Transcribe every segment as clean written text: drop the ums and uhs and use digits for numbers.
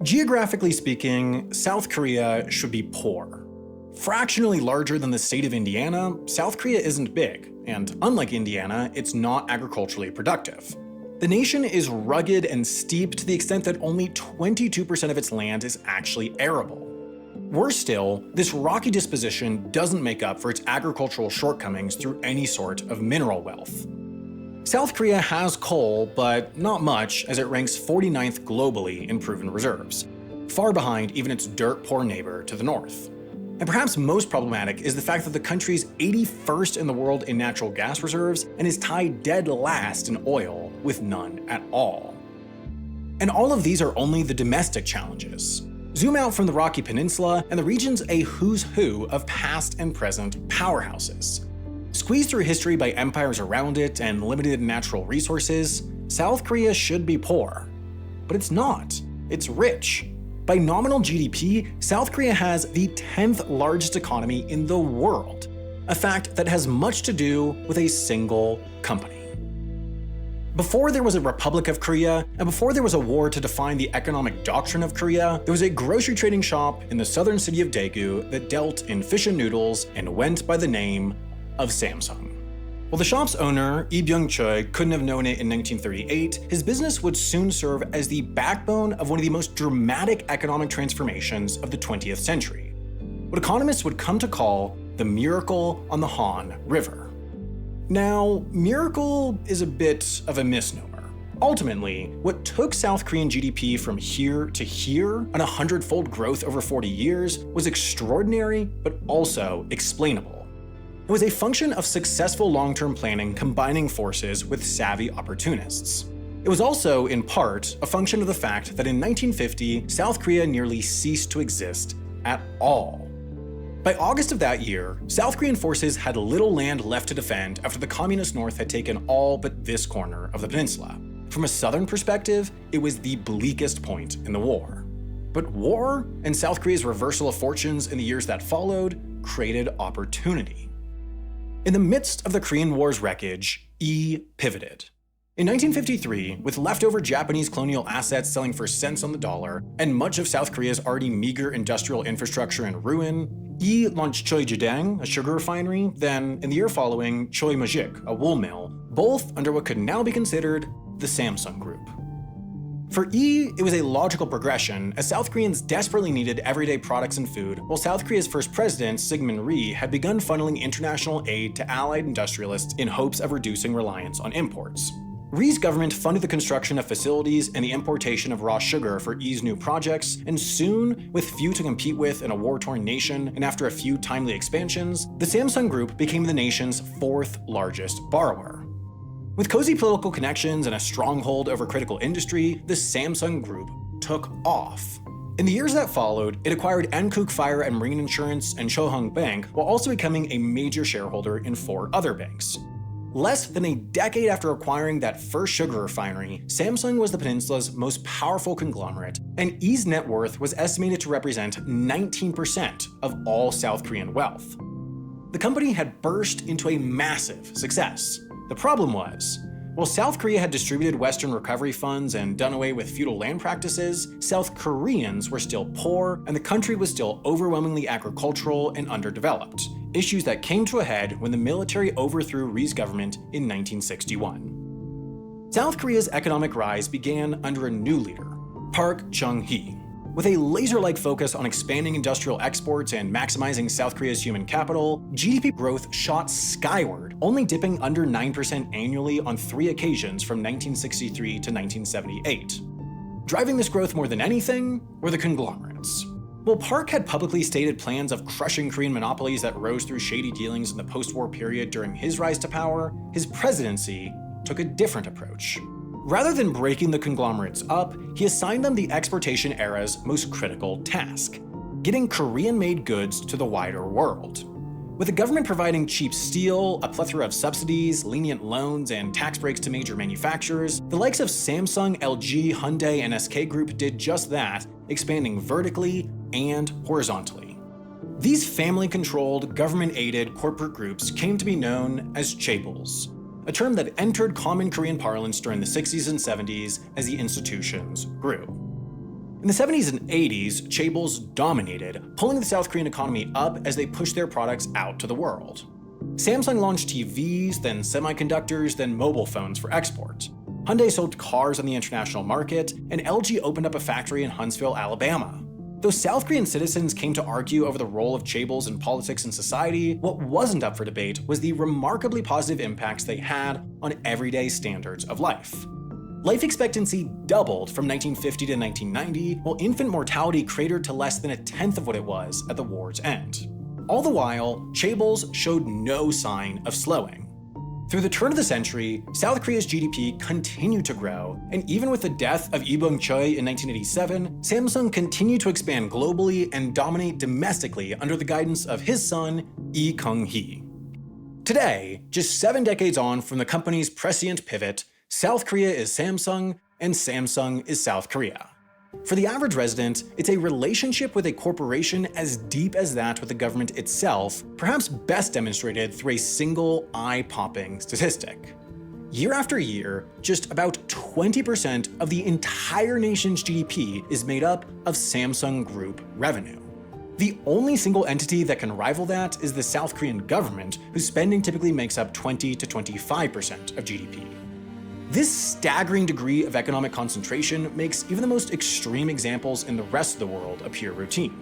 Geographically speaking, South Korea should be poor. Fractionally larger than the state of Indiana, South Korea isn't big, and unlike Indiana, it's not agriculturally productive. The nation is rugged and steep to the extent that only 22% of its land is actually arable. Worse still, this rocky disposition doesn't make up for its agricultural shortcomings through any sort of mineral wealth. South Korea has coal, but not much, as it ranks 49th globally in proven reserves, far behind even its dirt-poor neighbor to the north. And perhaps most problematic is the fact that the country's 81st in the world in natural gas reserves and is tied dead last in oil with none at all. And all of these are only the domestic challenges. Zoom out from the Rocky Peninsula, and the region's a who's who of past and present powerhouses. Squeezed through history by empires around it and limited natural resources, South Korea should be poor. But it's not. It's rich. By nominal GDP, South Korea has the 10th largest economy in the world, a fact that has much to do with a single company. Before there was a Republic of Korea, and before there was a war to define the economic doctrine of Korea, there was a grocery trading shop in the southern city of Daegu that dealt in fish and noodles and went by the name of Samsung. While the shop's owner, Lee Byung-chul, couldn't have known it in 1938, his business would soon serve as the backbone of one of the most dramatic economic transformations of the 20th century, what economists would come to call the Miracle on the Han River. Now, miracle is a bit of a misnomer. Ultimately, what took South Korean GDP from here to here, an 100-fold growth over 40 years, was extraordinary but also explainable. It was a function of successful long-term planning combining forces with savvy opportunists. It was also, in part, a function of the fact that in 1950, South Korea nearly ceased to exist at all. By August of that year, South Korean forces had little land left to defend after the communist North had taken all but this corner of the peninsula. From a southern perspective, it was the bleakest point in the war. But war, and South Korea's reversal of fortunes in the years that followed, created opportunity. In the midst of the Korean War's wreckage, Lee pivoted. In 1953, with leftover Japanese colonial assets selling for cents on the dollar, and much of South Korea's already meager industrial infrastructure in ruin, Lee launched Choi Jidang, a sugar refinery, then, in the year following, Choi Mojik, a wool mill, both under what could now be considered the Samsung Group. For Lee, it was a logical progression, as South Koreans desperately needed everyday products and food, while South Korea's first president, Syngman Rhee, had begun funneling international aid to allied industrialists in hopes of reducing reliance on imports. Rhee's government funded the construction of facilities and the importation of raw sugar for Lee's new projects, and soon, with few to compete with in a war-torn nation and after a few timely expansions, the Samsung Group became the nation's fourth largest borrower. With cozy political connections and a stronghold over critical industry, the Samsung Group took off. In the years that followed, it acquired Hankook Fire and Marine Insurance and Chohung Bank, while also becoming a major shareholder in 4 other banks. Less than a decade after acquiring that first sugar refinery, Samsung was the peninsula's most powerful conglomerate, and Lee's net worth was estimated to represent 19% of all South Korean wealth. The company had burst into a massive success. The problem was, while South Korea had distributed Western recovery funds and done away with feudal land practices, South Koreans were still poor, and the country was still overwhelmingly agricultural and underdeveloped, issues that came to a head when the military overthrew Rhee's government in 1961. South Korea's economic rise began under a new leader, Park Chung-hee. With a laser-like focus on expanding industrial exports and maximizing South Korea's human capital, GDP growth shot skyward, only dipping under 9% annually on 3 occasions from 1963 to 1978. Driving this growth more than anything were the conglomerates. While Park had publicly stated plans of crushing Korean monopolies that rose through shady dealings in the post-war period during his rise to power, his presidency took a different approach. Rather than breaking the conglomerates up, he assigned them the exportation era's most critical task: getting Korean-made goods to the wider world. With the government providing cheap steel, a plethora of subsidies, lenient loans, and tax breaks to major manufacturers, the likes of Samsung, LG, Hyundai, and SK Group did just that, expanding vertically and horizontally. These family-controlled, government-aided corporate groups came to be known as chaebols, a term that entered common Korean parlance during the 60s and 70s as the institutions grew. In the 70s and 80s, chaebols dominated, pulling the South Korean economy up as they pushed their products out to the world. Samsung launched TVs, then semiconductors, then mobile phones for export. Hyundai sold cars on the international market, and LG opened up a factory in Huntsville, Alabama. Though South Korean citizens came to argue over the role of chaebols in politics and society, what wasn't up for debate was the remarkably positive impacts they had on everyday standards of life. Life expectancy doubled from 1950 to 1990, while infant mortality cratered to less than a tenth of what it was at the war's end. All the while, chaebols showed no sign of slowing. Through the turn of the century, South Korea's GDP continued to grow, and even with the death of Lee Byung-chul in 1987, Samsung continued to expand globally and dominate domestically under the guidance of his son, Lee Kung-hee. Today, just 7 decades on from the company's prescient pivot, South Korea is Samsung, and Samsung is South Korea. For the average resident, it's a relationship with a corporation as deep as that with the government itself, perhaps best demonstrated through a single eye-popping statistic. Year after year, just about 20% of the entire nation's GDP is made up of Samsung Group revenue. The only single entity that can rival that is the South Korean government, whose spending typically makes up 20 to 25% of GDP. This staggering degree of economic concentration makes even the most extreme examples in the rest of the world appear routine.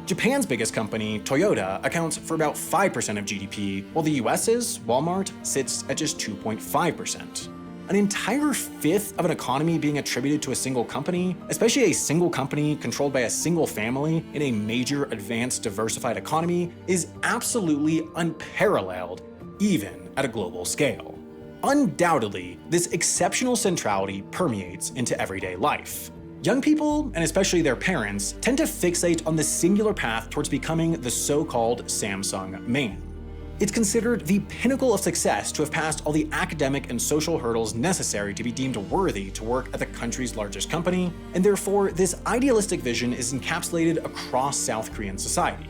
Japan's biggest company, Toyota, accounts for about 5% of GDP, while the US's, Walmart, sits at just 2.5%. An entire fifth of an economy being attributed to a single company, especially a single company controlled by a single family in a major advanced diversified economy, is absolutely unparalleled, even at a global scale. Undoubtedly, this exceptional centrality permeates into everyday life. Young people, and especially their parents, tend to fixate on the singular path towards becoming the so-called Samsung man. It's considered the pinnacle of success to have passed all the academic and social hurdles necessary to be deemed worthy to work at the country's largest company, and therefore this idealistic vision is encapsulated across South Korean society.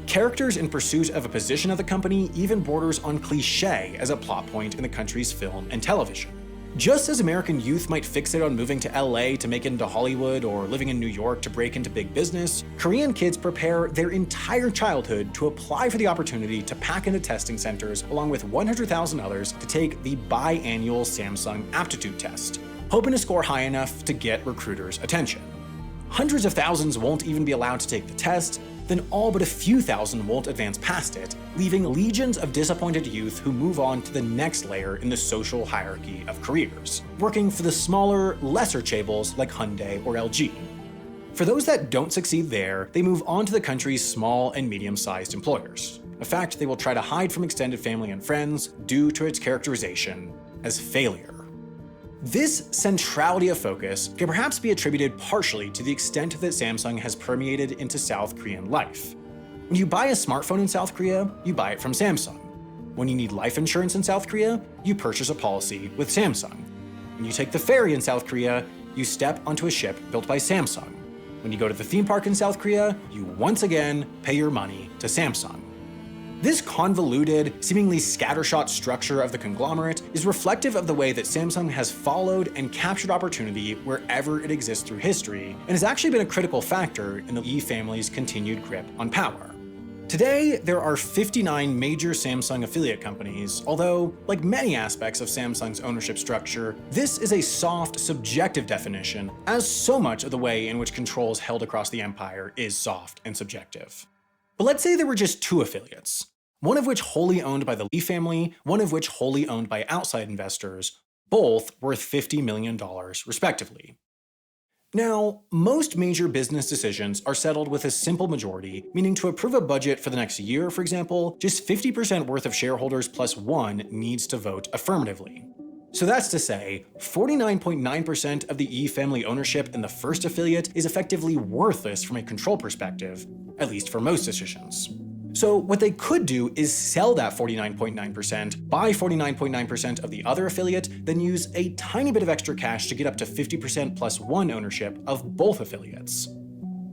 Characters in pursuit of a position at the company even borders on cliché as a plot point in the country's film and television. Just as American youth might fixate on moving to LA to make it into Hollywood or living in New York to break into big business, Korean kids prepare their entire childhood to apply for the opportunity to pack into testing centers along with 100,000 others to take the biannual Samsung aptitude test, hoping to score high enough to get recruiters' attention. Hundreds of thousands won't even be allowed to take the test, then all but a few thousand won't advance past it, leaving legions of disappointed youth who move on to the next layer in the social hierarchy of careers, working for the smaller, lesser chaebols like Hyundai or LG. For those that don't succeed there, they move on to the country's small and medium-sized employers, a fact they will try to hide from extended family and friends due to its characterization as failure. This centrality of focus can perhaps be attributed partially to the extent that Samsung has permeated into South Korean life. When you buy a smartphone in South Korea, you buy it from Samsung. When you need life insurance in South Korea, you purchase a policy with Samsung. When you take the ferry in South Korea, you step onto a ship built by Samsung. When you go to the theme park in South Korea, you once again pay your money to Samsung. This convoluted, seemingly scattershot structure of the conglomerate is reflective of the way that Samsung has followed and captured opportunity wherever it exists through history, and has actually been a critical factor in the Lee family's continued grip on power. Today, there are 59 major Samsung affiliate companies, although, like many aspects of Samsung's ownership structure, this is a soft, subjective definition, as so much of the way in which control is held across the empire is soft and subjective. But let's say there were just 2 affiliates, one of which wholly owned by the Lee family, one of which wholly owned by outside investors, both worth $50 million respectively. Now, most major business decisions are settled with a simple majority, meaning to approve a budget for the next year, for example, just 50% worth of shareholders plus 1 needs to vote affirmatively. So that's to say, 49.9% of the E family ownership in the first affiliate is effectively worthless from a control perspective, at least for most decisions. So what they could do is sell that 49.9%, buy 49.9% of the other affiliate, then use a tiny bit of extra cash to get up to 50% plus 1 ownership of both affiliates.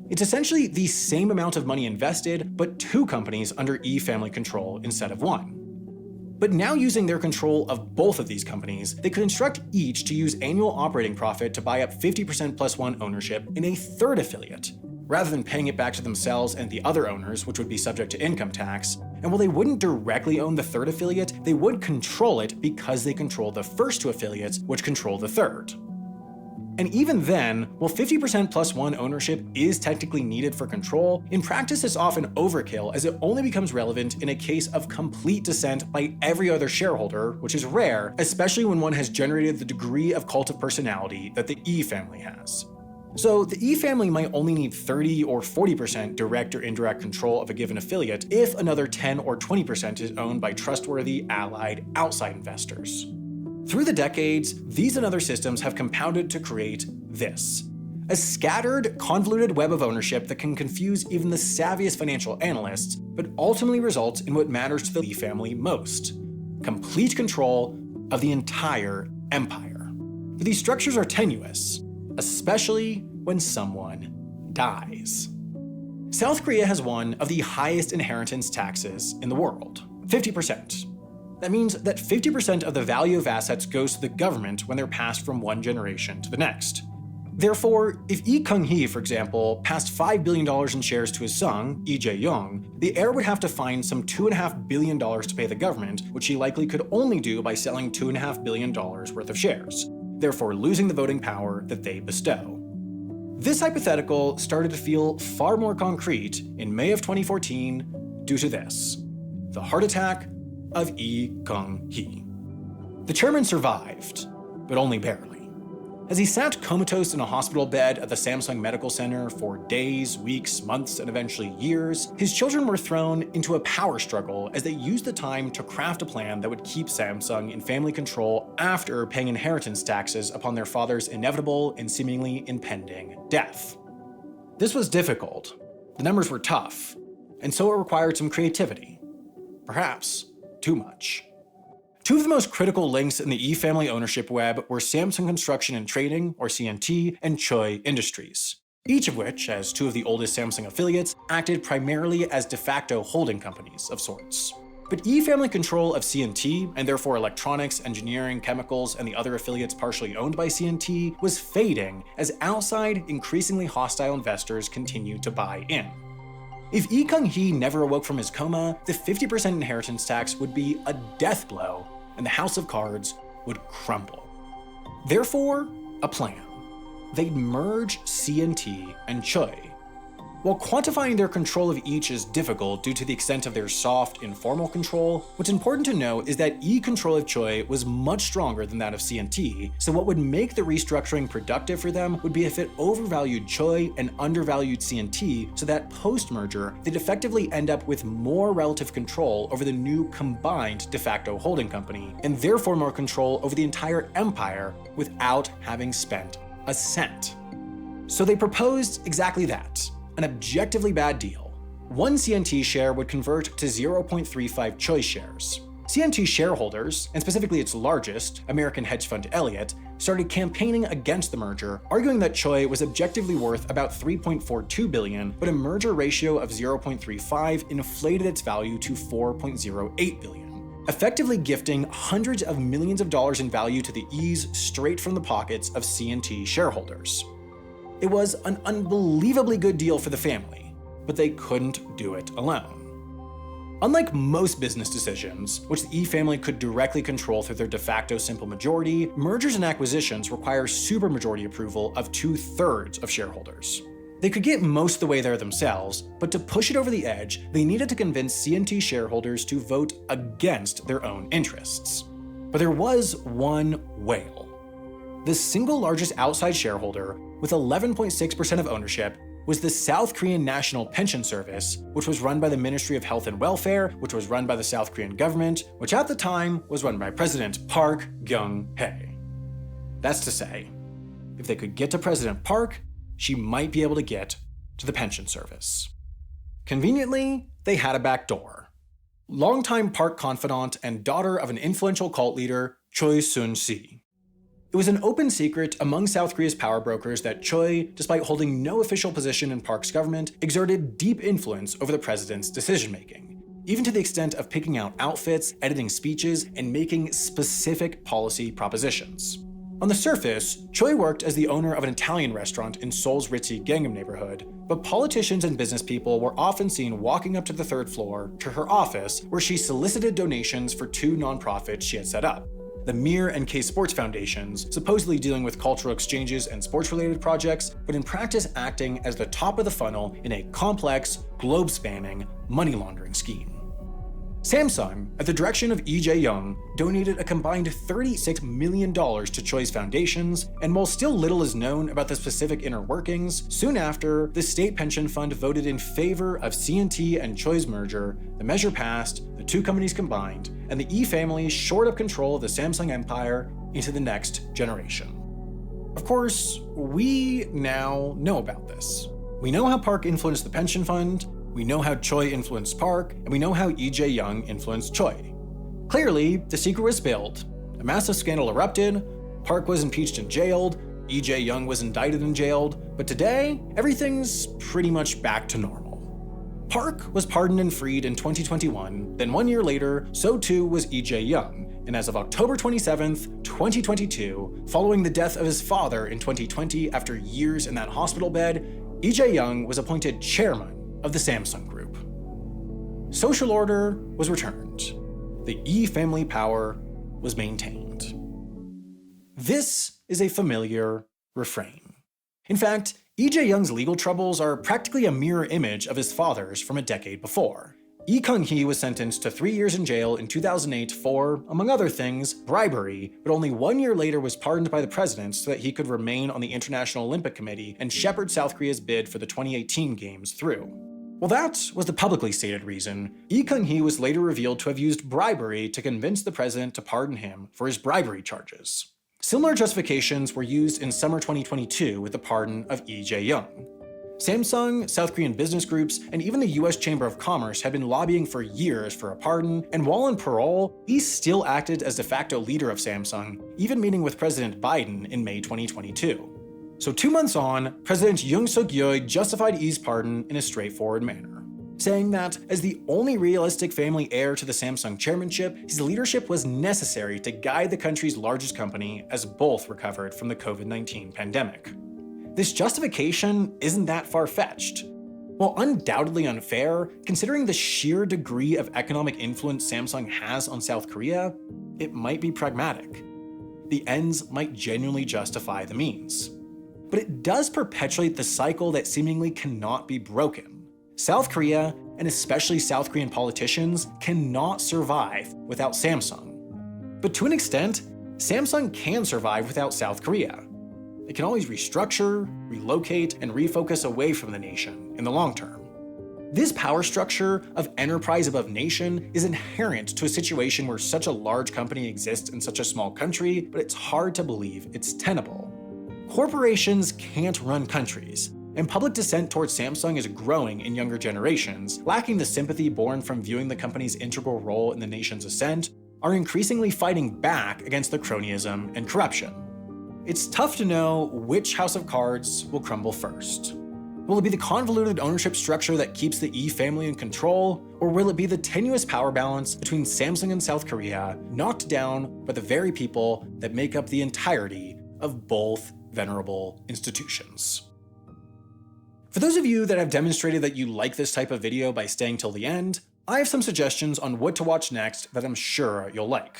It's essentially the same amount of money invested, but 2 companies under E family control instead of 1. But now using their control of both of these companies, they could instruct each to use annual operating profit to buy up 50% plus one ownership in a third affiliate, rather than paying it back to themselves and the other owners, which would be subject to income tax. And while they wouldn't directly own the third affiliate, they would control it because they control the first two affiliates, which control the third. And even then, while 50% plus one ownership is technically needed for control, in practice it's often overkill as it only becomes relevant in a case of complete dissent by every other shareholder, which is rare, especially when one has generated the degree of cult of personality that the E family has. So the E family might only need 30 or 40% direct or indirect control of a given affiliate if another 10 or 20% is owned by trustworthy, allied, outside investors. Through the decades, these and other systems have compounded to create this: a scattered, convoluted web of ownership that can confuse even the savviest financial analysts, but ultimately results in what matters to the Lee family most: complete control of the entire empire. But these structures are tenuous, especially when someone dies. South Korea has one of the highest inheritance taxes in the world, 50%. That means that 50% of the value of assets goes to the government when they're passed from one generation to the next. Therefore, if Lee Kung-hee, for example, passed $5 billion in shares to his son, Lee Jae-young, the heir would have to find some $2.5 billion to pay the government, which he likely could only do by selling $2.5 billion worth of shares, therefore losing the voting power that they bestow. This hypothetical started to feel far more concrete in May of 2014 due to this: the heart attack of Lee Kung-hee. The chairman survived, but only barely. As he sat comatose in a hospital bed at the Samsung Medical Center for days, weeks, months, and eventually years, his children were thrown into a power struggle as they used the time to craft a plan that would keep Samsung in family control after paying inheritance taxes upon their father's inevitable and seemingly impending death. This was difficult, the numbers were tough, and so it required some creativity. Perhaps too much. Two of the most critical links in the E family ownership web were Samsung Construction and Trading, or CNT, and Choi Industries, each of which, as two of the oldest Samsung affiliates, acted primarily as de facto holding companies of sorts. But E family control of CNT, and therefore electronics, engineering, chemicals, and the other affiliates partially owned by CNT, was fading as outside, increasingly hostile investors continued to buy in. If Lee Kung-hee never awoke from his coma, the 50% inheritance tax would be a death blow, and the house of cards would crumble. Therefore, a plan. They'd merge CNT and Choi. While quantifying their control of each is difficult due to the extent of their soft, informal control, what's important to note is that E control of Choi was much stronger than that of CNT, so what would make the restructuring productive for them would be if it overvalued Choi and undervalued CNT, so that post-merger, they'd effectively end up with more relative control over the new combined de facto holding company, and therefore more control over the entire empire without having spent a cent. So they proposed exactly that. An objectively bad deal. One CNT share would convert to 0.35 Choi shares. CNT shareholders, and specifically its largest, American hedge fund Elliott, started campaigning against the merger, arguing that Choi was objectively worth about $3.42 billion, but a merger ratio of 0.35 inflated its value to $4.08 billion, effectively gifting hundreds of millions of dollars in value to the E's straight from the pockets of CNT shareholders. It was an unbelievably good deal for the family, but they couldn't do it alone. Unlike most business decisions, which the E family could directly control through their de facto simple majority, mergers and acquisitions require supermajority approval of 2/3 of shareholders. They could get most of the way there themselves, but to push it over the edge, they needed to convince CNT shareholders to vote against their own interests. But there was one whale. The single largest outside shareholder, with 11.6% of ownership, was the South Korean National Pension Service, which was run by the Ministry of Health and Welfare, which was run by the South Korean government, which at the time was run by President Park Geun-hye. That's to say, if they could get to President Park, she might be able to get to the pension service. Conveniently, they had a back door. Longtime Park confidant and daughter of an influential cult leader, Choi Soon-si. It was an open secret among South Korea's power brokers that Choi, despite holding no official position in Park's government, exerted deep influence over the president's decision-making. even to the extent of picking out outfits, editing speeches, and making specific policy propositions. On the surface, Choi worked as the owner of an Italian restaurant in Seoul's ritzy Gangnam neighborhood, but politicians and business people were often seen walking up to the third floor to her office, where she solicited donations for two nonprofits she had set up. The Mir and K Sports Foundations, supposedly dealing with cultural exchanges and sports-related projects, but in practice acting as the top of the funnel in a complex, globe-spanning money laundering scheme. Samsung, at the direction of Lee Jae-young, donated a combined $36 million to Choi's foundations, and while still little is known about the specific inner workings, soon after, the state pension fund voted in favor of C&T and Choi's merger, the measure passed, the two companies combined, and the Lee family shored up control of the Samsung empire into the next generation. Of course, we now know about this. We know how Park influenced the pension fund, we know how Choi influenced Park, and we know how Lee Jae-young influenced Choi. Clearly, the secret was spilled, a massive scandal erupted, Park was impeached and jailed, Lee Jae-young was indicted and jailed, but today, everything's pretty much back to normal. Park was pardoned and freed in 2021, then 1 year later, so too was Lee Jae-young, and as of October 27th, 2022, following the death of his father in 2020 after years in that hospital bed, Lee Jae-young was appointed chairman of the Samsung Group. Social order was returned. The Lee family power was maintained. This is a familiar refrain. In fact, Lee Jae-young's legal troubles are practically a mirror image of his father's from a decade before. Lee Kung-hee was sentenced to 3 years in jail in 2008 for, among other things, bribery, but only 1 year later was pardoned by the president so that he could remain on the International Olympic Committee and shepherd South Korea's bid for the 2018 Games through. Well, that was the publicly stated reason. Lee Kung-hee was later revealed to have used bribery to convince the president to pardon him for his bribery charges. Similar justifications were used in summer 2022 with the pardon of Lee Jae-young. Samsung, South Korean business groups, and even the US Chamber of Commerce had been lobbying for years for a pardon, and while on parole, Lee still acted as de facto leader of Samsung, even meeting with President Biden in May 2022. So 2 months on, President Yoon Suk-yeol justified Lee's pardon in a straightforward manner, saying that as the only realistic family heir to the Samsung chairmanship, his leadership was necessary to guide the country's largest company as both recovered from the COVID-19 pandemic. This justification isn't that far-fetched. While undoubtedly unfair, considering the sheer degree of economic influence Samsung has on South Korea, it might be pragmatic. The ends might genuinely justify the means. But it does perpetuate the cycle that seemingly cannot be broken. South Korea, and especially South Korean politicians, cannot survive without Samsung. But to an extent, Samsung can survive without South Korea. It can always restructure, relocate, and refocus away from the nation in the long term. This power structure of enterprise above nation is inherent to a situation where such a large company exists in such a small country, but it's hard to believe it's tenable. Corporations can't run countries, and public dissent towards Samsung is growing in younger generations, lacking the sympathy born from viewing the company's integral role in the nation's ascent, are increasingly fighting back against the cronyism and corruption. It's tough to know which house of cards will crumble first. Will it be the convoluted ownership structure that keeps the Lee family in control, or will it be the tenuous power balance between Samsung and South Korea, knocked down by the very people that make up the entirety of both venerable institutions? For those of you that have demonstrated that you like this type of video by staying till the end, I have some suggestions on what to watch next that I'm sure you'll like.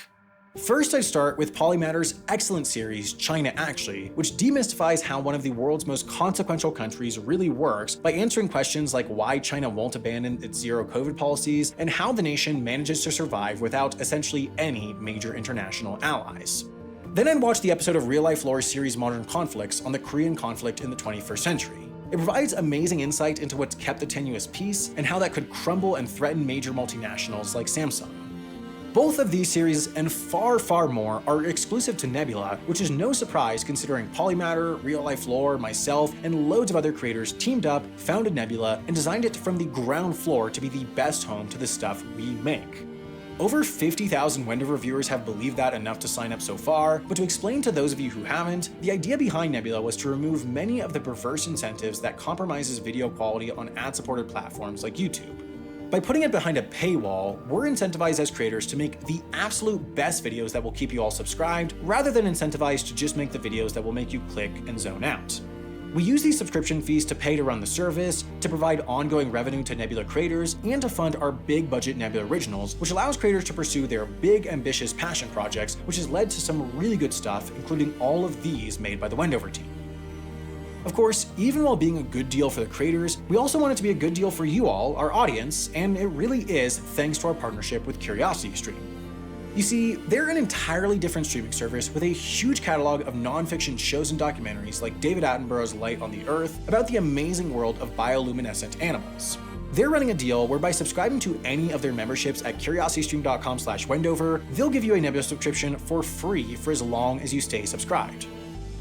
First, I'd start with Polymatter's excellent series, China Actually, which demystifies how one of the world's most consequential countries really works by answering questions like why China won't abandon its zero COVID policies and how the nation manages to survive without essentially any major international allies. Then I'd watch the episode of Real Life Lore's series Modern Conflicts on the Korean conflict in the 21st century. It provides amazing insight into what's kept the tenuous peace and how that could crumble and threaten major multinationals like Samsung. Both of these series and far, far more are exclusive to Nebula, which is no surprise considering Polymatter, Real Life Lore, myself, and loads of other creators teamed up, founded Nebula, and designed it from the ground floor to be the best home to the stuff we make. Over 50,000 Wendover reviewers have believed that enough to sign up so far, but to explain to those of you who haven't, the idea behind Nebula was to remove many of the perverse incentives that compromises video quality on ad-supported platforms like YouTube. By putting it behind a paywall, we're incentivized as creators to make the absolute best videos that will keep you all subscribed, rather than incentivized to just make the videos that will make you click and zone out. We use these subscription fees to pay to run the service, to provide ongoing revenue to Nebula creators, and to fund our big budget Nebula originals, which allows creators to pursue their big ambitious passion projects, which has led to some really good stuff, including all of these made by the Wendover team. Of course, even while being a good deal for the creators, we also want it to be a good deal for you all, our audience, and it really is thanks to our partnership with CuriosityStream. You see, they're an entirely different streaming service with a huge catalog of non-fiction shows and documentaries like David Attenborough's Light on the Earth about the amazing world of bioluminescent animals. They're running a deal where by subscribing to any of their memberships at curiositystream.com/Wendover, they'll give you a Nebula subscription for free for as long as you stay subscribed.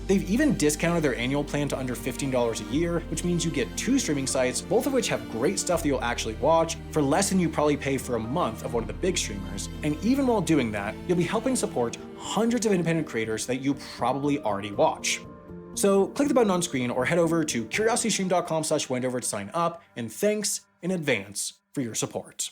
They've even discounted their annual plan to under $15 a year, which means you get 2 streaming sites, both of which have great stuff that you'll actually watch, for less than you probably pay for a month of one of the big streamers. And even while doing that, you'll be helping support hundreds of independent creators that you probably already watch. So click the button on screen or head over to curiositystream.com/Wendover to sign up, and thanks in advance for your support.